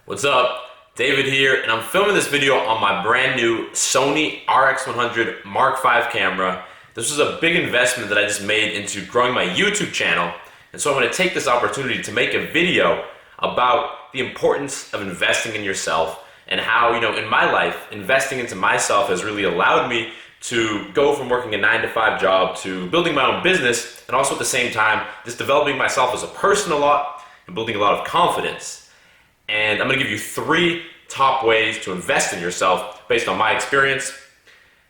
What's up? David here, and I'm filming this video on my brand new Sony RX100 Mark V camera. This was a big investment that I just made into growing my YouTube channel, and so I'm going to take this opportunity to make a video about the importance of investing in yourself and how, in my life, investing into myself has really allowed me to go from working a 9-to-5 job to building my own business, and also at the same time, just developing myself as a person a lot and building a lot of confidence. And I'm going to give you 3 top ways to invest in yourself based on my experience.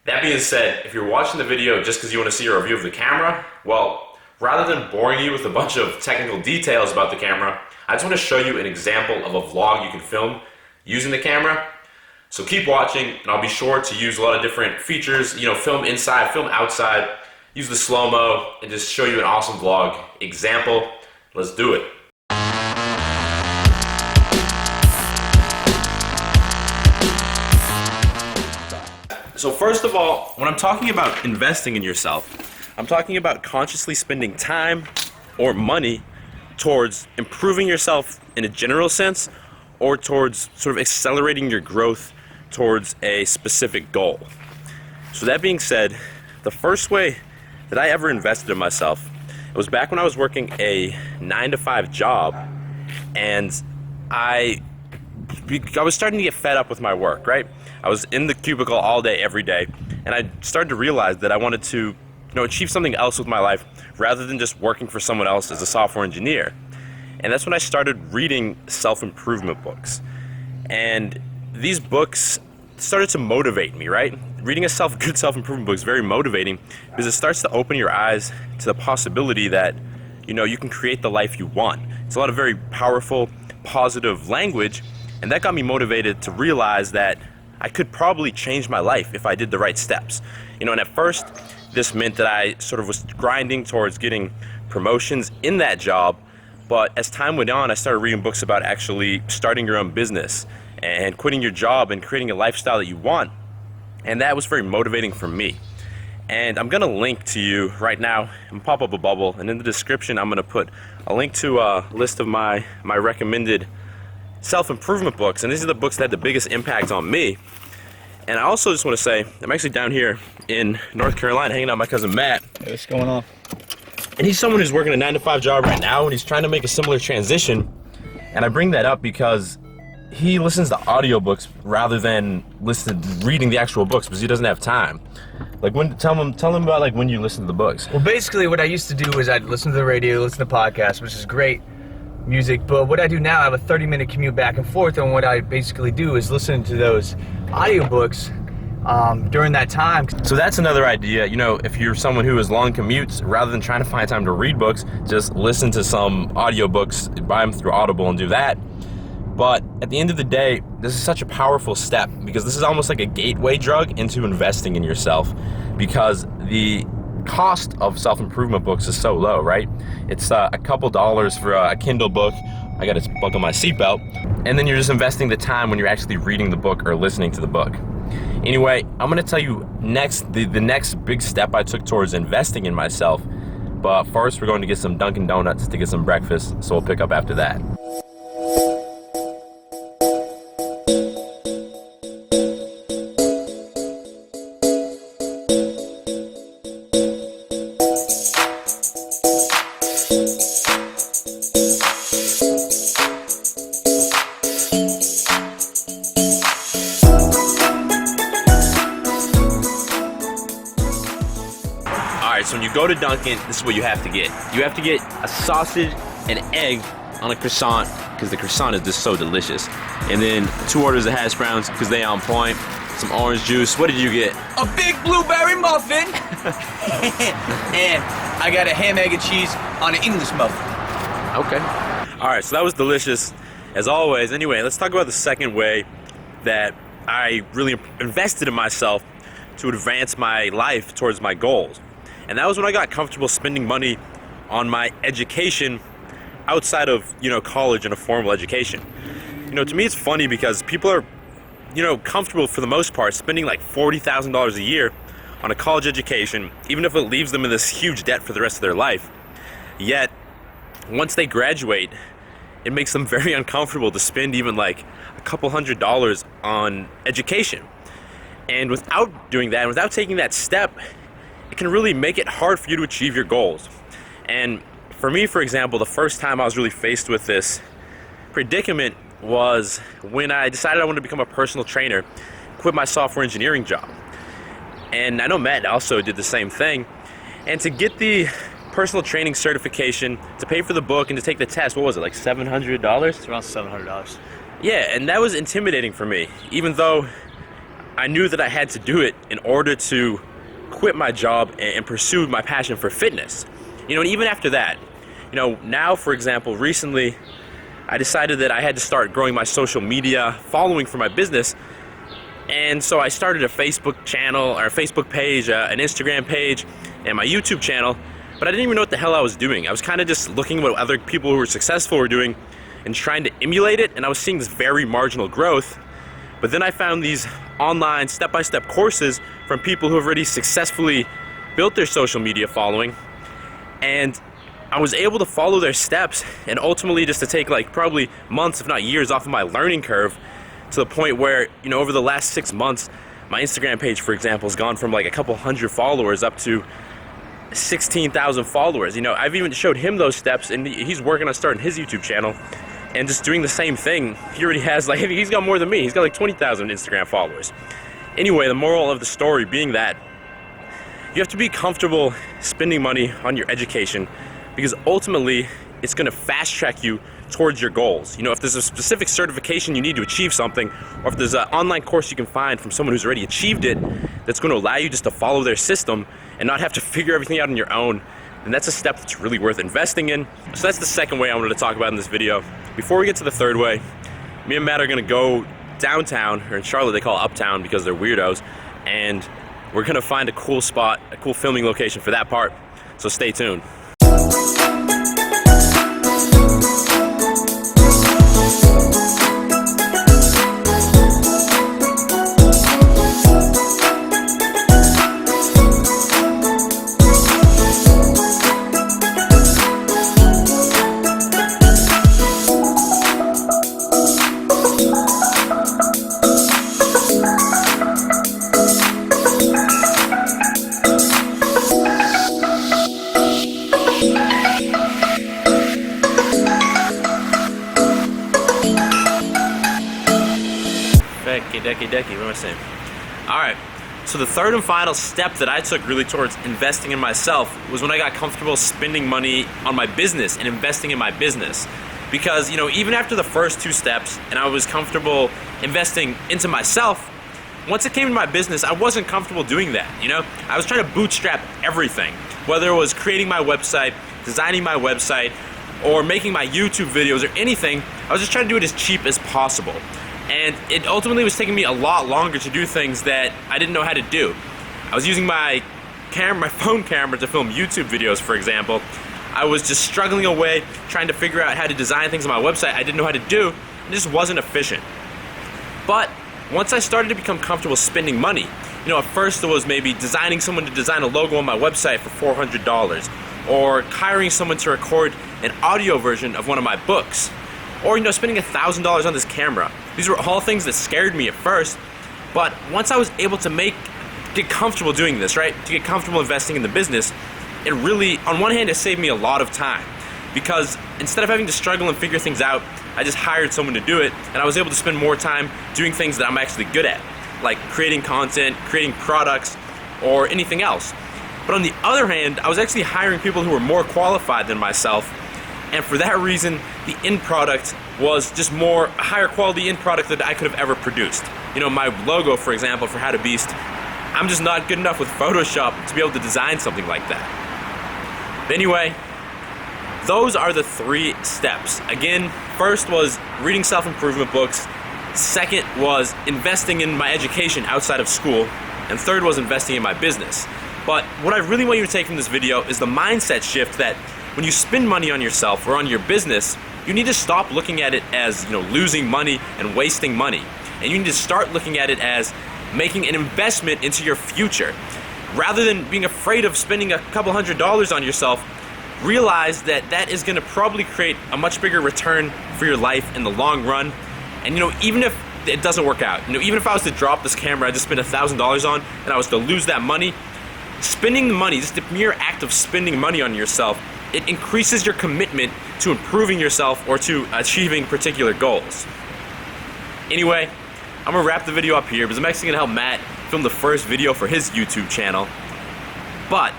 That being said, if you're watching the video just because you want to see a review of the camera, well, rather than boring you with a bunch of technical details about the camera, I just want to show you an example of a vlog you can film using the camera. So keep watching, and I'll be sure to use a lot of different features, film inside, film outside, use the slow-mo, and just show you an awesome vlog example. Let's do it. So first of all, when I'm talking about investing in yourself, I'm talking about consciously spending time or money towards improving yourself in a general sense, or towards sort of accelerating your growth towards a specific goal. So that being said, the first way that I ever invested in myself, it was back when I was working a 9-to-5 job, and I was starting to get fed up with my work, right? I was in the cubicle all day, every day, and I started to realize that I wanted to, achieve something else with my life rather than just working for someone else as a software engineer. And that's when I started reading self-improvement books. And these books started to motivate me, right? Reading a good self-improvement book is very motivating because it starts to open your eyes to the possibility that, you can create the life you want. It's a lot of very powerful, positive language, and that got me motivated to realize that I could probably change my life if I did the right steps. And at first, this meant that I sort of was grinding towards getting promotions in that job, but as time went on, I started reading books about actually starting your own business and quitting your job and creating a lifestyle that you want, and that was very motivating for me. And I'm gonna link to you right now, I'm gonna pop up a bubble, and in the description I'm gonna put a link to a list of my recommended self-improvement books, and these are the books that had the biggest impact on me. And I also just want to say, I'm actually down here in North Carolina hanging out with my cousin Matt. Hey, what's going on? And he's someone who's working a 9-to-5 job right now, and he's trying to make a similar transition. And I bring that up because he listens to audiobooks rather than reading the actual books because he doesn't have time. Tell him about when you listen to the books. Well, basically what I used to do is I'd listen to the radio, listen to podcasts, which is great music, but what I do now, I have a 30-minute commute back and forth, and what I basically do is listen to those audiobooks during that time. So that's another idea, if you're someone who has long commutes, rather than trying to find time to read books, just listen to some audiobooks, buy them through Audible and do that. But at the end of the day, this is such a powerful step because this is almost like a gateway drug into investing in yourself, because the cost of self-improvement books is so low, right? It's a couple dollars for a Kindle book. I gotta buckle my seatbelt. And then you're just investing the time when you're actually reading the book or listening to the book. Anyway, I'm gonna tell you the next big step I took towards investing in myself. But first, we're going to get some Dunkin' Donuts to get some breakfast, so we'll pick up after that. Alright, so when you go to Dunkin', this is what you have to get. You have to get a sausage and egg on a croissant, because the croissant is just so delicious. And then 2 orders of hash browns, because they on point. Some orange juice. What did you get? A big blueberry muffin! And I got a ham, egg, and cheese on an English muffin. Okay. Alright, so that was delicious, as always. Anyway, let's talk about the second way that I really invested in myself to advance my life towards my goals. And that was when I got comfortable spending money on my education outside of, college and a formal education. To me it's funny because people are, comfortable for the most part spending like $40,000 a year on a college education, even if it leaves them in this huge debt for the rest of their life. Yet, once they graduate it makes them very uncomfortable to spend even like a couple $100s on education. And without doing that, and without taking that step, it can really make it hard for you to achieve your goals. And for me, for example, the first time I was really faced with this predicament was when I decided I wanted to become a personal trainer, quit my software engineering job. And I know Matt also did the same thing. And to get the personal training certification, to pay for the book, and to take the test, what was it, like $700? It's around $700. Yeah, and that was intimidating for me, even though I knew that I had to do it in order to quit my job and pursue my passion for fitness. You know, and even after that, you know, now, for example, recently, I decided that I had to start growing my social media following for my business. And so I started a Facebook channel, or a Facebook page, an Instagram page, and my YouTube channel. But I didn't even know what the hell I was doing. I was kind of just looking at what other people who were successful were doing and trying to emulate it. And I was seeing this very marginal growth. But then I found these online step-by-step courses from people who have already successfully built their social media following. And I was able to follow their steps, and ultimately just to take like probably months, if not years, off of my learning curve, to the point where, you know, over the last 6 months, my Instagram page, for example, has gone from like a couple hundred followers up to 16,000 followers. You know, I've even showed him those steps, and he's working on starting his YouTube channel and just doing the same thing. He already has, like, he's got more than me. He's got like 20,000 Instagram followers. Anyway, the moral of the story being that you have to be comfortable spending money on your education, because ultimately it's going to fast track you towards your goals. You know, if there's a specific certification you need to achieve something, or if there's an online course you can find from someone who's already achieved it that's going to allow you just to follow their system and not have to figure everything out on your own, then that's a step that's really worth investing in. So that's the second way I wanted to talk about in this video. Before we get to the third way, me and Matt are going to go downtown, or in Charlotte they call it uptown because they're weirdos, and we're going to find a cool spot, a cool filming location for that part. So stay tuned. Decky, what am I saying? Alright, so the third and final step that I took really towards investing in myself was when I got comfortable spending money on my business and investing in my business. Because, you know, even after the first two steps and I was comfortable investing into myself, once it came to my business, I wasn't comfortable doing that, you know? I was trying to bootstrap everything, whether it was creating my website, designing my website, or making my YouTube videos or anything. I was just trying to do it as cheap as possible. And it ultimately was taking me a lot longer to do things that I didn't know how to do. I was using my phone camera to film YouTube videos, for example. I was just struggling away, trying to figure out how to design things on my website I didn't know how to do. It just wasn't efficient. But once I started to become comfortable spending money, you know, at first it was maybe designing someone to design a logo on my website for $400, or hiring someone to record an audio version of one of my books, or, you know, spending $1,000 on this camera. These were all things that scared me at first, but once I was able to get comfortable doing this, right, to get comfortable investing in the business, it really, on one hand, it saved me a lot of time, because instead of having to struggle and figure things out, I just hired someone to do it, and I was able to spend more time doing things that I'm actually good at, like creating content, creating products, or anything else. But on the other hand, I was actually hiring people who were more qualified than myself, and for that reason, the end product was just a higher quality end product that I could have ever produced. You know, my logo, for example, for How to Beast, I'm just not good enough with Photoshop to be able to design something like that. But anyway, those are the three steps. Again, first was reading self-improvement books. Second was investing in my education outside of school. And third was investing in my business. But what I really want you to take from this video is the mindset shift that when you spend money on yourself or on your business, you need to stop looking at it as, you know, losing money and wasting money. And you need to start looking at it as making an investment into your future. Rather than being afraid of spending a couple $100s on yourself, realize that that is going to probably create a much bigger return for your life in the long run. And even if it doesn't work out, even if I was to drop this camera I just spent $1,000 on and I was to lose that money, spending the money, just the mere act of spending money on yourself, it increases your commitment to improving yourself or to achieving particular goals. Anyway, I'm gonna wrap the video up here because I'm actually gonna help Matt film the first video for his YouTube channel. But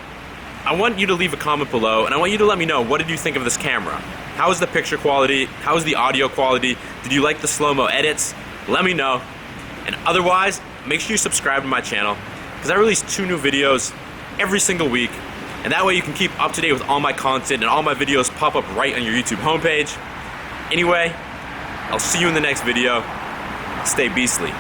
I want you to leave a comment below and I want you to let me know, what did you think of this camera? How is the picture quality? How is the audio quality? Did you like the slow-mo edits? Let me know. And otherwise, make sure you subscribe to my channel because I release 2 new videos every single week. And that way you can keep up to date with all my content and all my videos pop up right on your YouTube homepage. Anyway, I'll see you in the next video. Stay beastly.